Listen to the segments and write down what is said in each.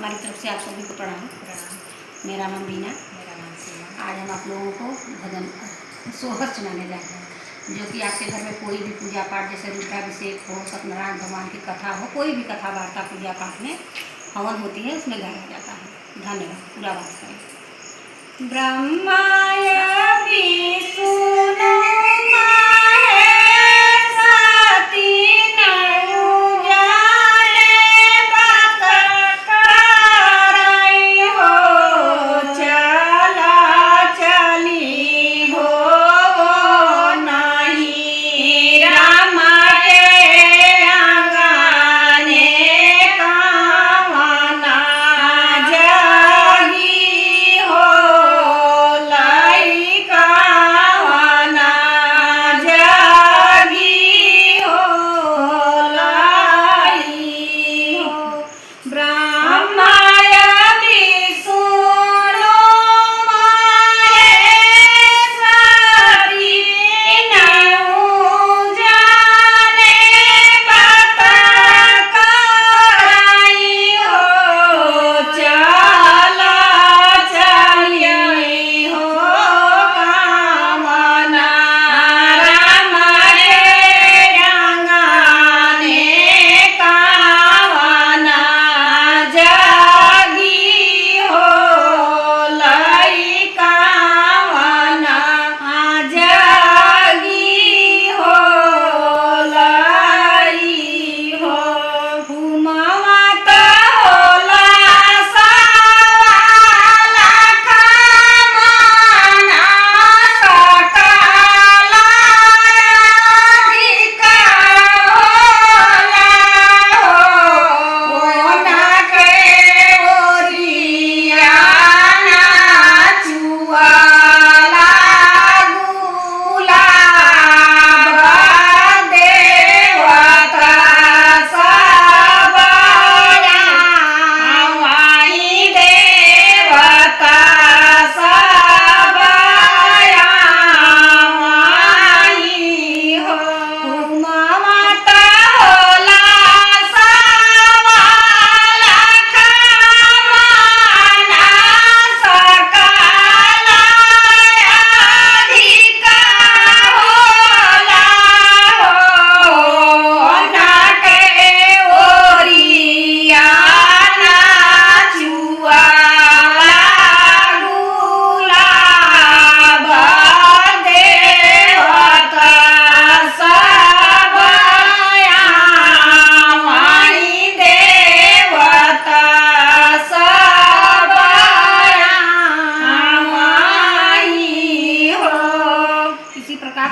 हमारी तरफ से आप सभी को प्रणाम। मेरा नाम बीना। मेरा नाम सीमा। आज हम आप लोगों को भजन सोहर सुनाने जा रहे हैं, जो कि आपके घर में कोई भी पूजा पाठ जैसे रुद्राभिषेक हो, सत्यनारायण भगवान की कथा हो, कोई भी कथा वार्ता पूजा पाठ में हवन होती है, उसमें गाया जाता है। धन्यवाद। पूरा बात करें। ब्रह्माय विष्णु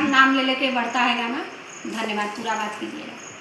नाम ले लेके बढ़ता है गाना। धन्यवाद। पूरा बात कीजिएगा।